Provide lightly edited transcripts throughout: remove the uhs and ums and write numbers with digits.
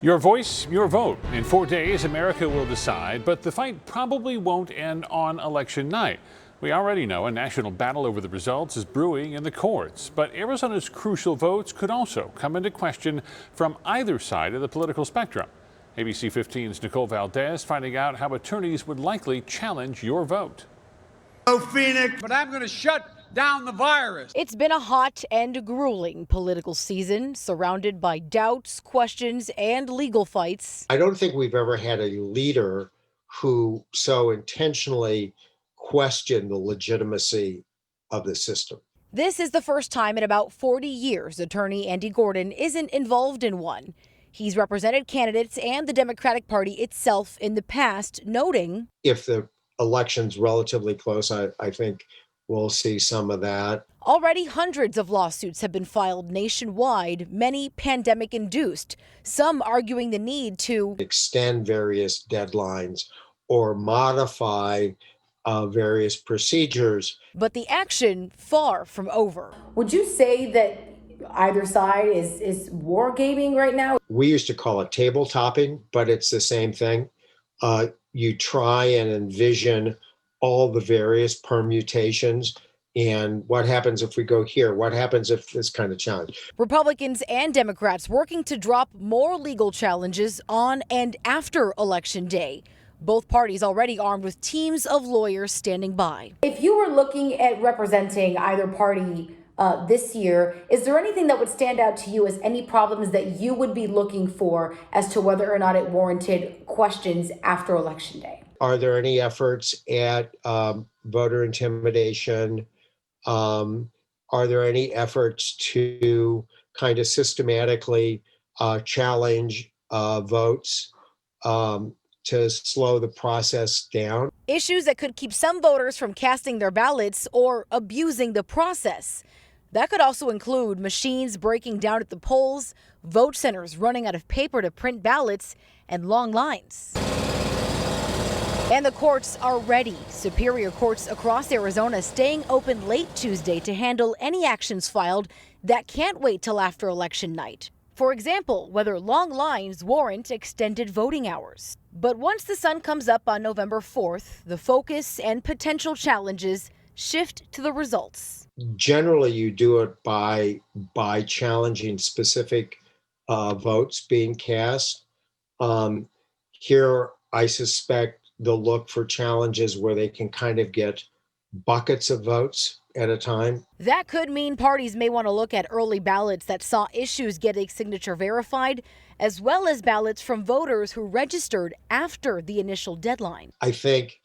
Your voice, your vote. In 4 days, America will decide, but the fight probably won't end on election night. We already know a national battle over the results is brewing in the courts, but Arizona's crucial votes could also come into question from either side of the political spectrum. ABC 15's Nicole Valdez finding out how attorneys would likely challenge your vote. Oh, Phoenix! But I'm going to shut down the virus. It's been a hot and grueling political season, surrounded by doubts, questions, and legal fights. I don't think we've ever had a leader who so intentionally questioned the legitimacy of the system. This is the first time in about 40 years attorney Andy Gordon isn't involved in one. He's represented candidates and the Democratic Party itself in the past, noting, if the election's relatively close, I think we'll see some of that. Already hundreds of lawsuits have been filed nationwide, many pandemic-induced, some arguing the need to extend various deadlines or modify various procedures. But the action far from over. Would you say that either side is wargaming right now? We used to call it tabletopping, but it's the same thing. You try and envision all the various permutations and what happens if we go here? What happens if this kind of challenge? Republicans and Democrats working to drop more legal challenges on and after Election Day. Both parties already armed with teams of lawyers standing by. If you were looking at representing either party this year, is there anything that would stand out to you as any problems that you would be looking for as to whether or not it warranted questions after Election Day? Are there any efforts at voter intimidation? Are there any efforts to kind of systematically challenge votes to slow the process down? Issues that could keep some voters from casting their ballots or abusing the process. That could also include machines breaking down at the polls, vote centers running out of paper to print ballots, and long lines. And the courts are ready. Superior courts across Arizona staying open late Tuesday to handle any actions filed that can't wait till after election night. For example, whether long lines warrant extended voting hours. But once the sun comes up on November 4th, the focus and potential challenges shift to the results. Generally, you do it by challenging specific votes being cast. Here, I suspect they'll look for challenges where they can kind of get buckets of votes at a time. That could mean parties may want to look at early ballots that saw issues getting signature verified, as well as ballots from voters who registered after the initial deadline. I think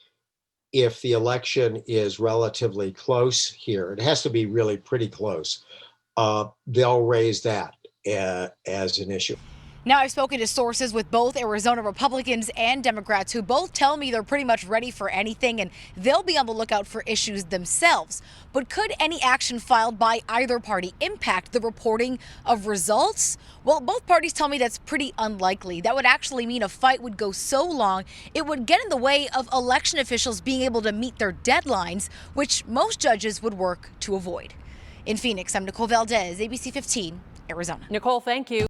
if the election is relatively close here, it has to be really pretty close, they'll raise that as an issue. Now, I've spoken to sources with both Arizona Republicans and Democrats who both tell me they're pretty much ready for anything and they'll be on the lookout for issues themselves. But could any action filed by either party impact the reporting of results? Well, both parties tell me that's pretty unlikely. That would actually mean a fight would go so long it would get in the way of election officials being able to meet their deadlines, which most judges would work to avoid. In Phoenix, I'm Nicole Valdez, ABC 15, Arizona. Nicole, thank you.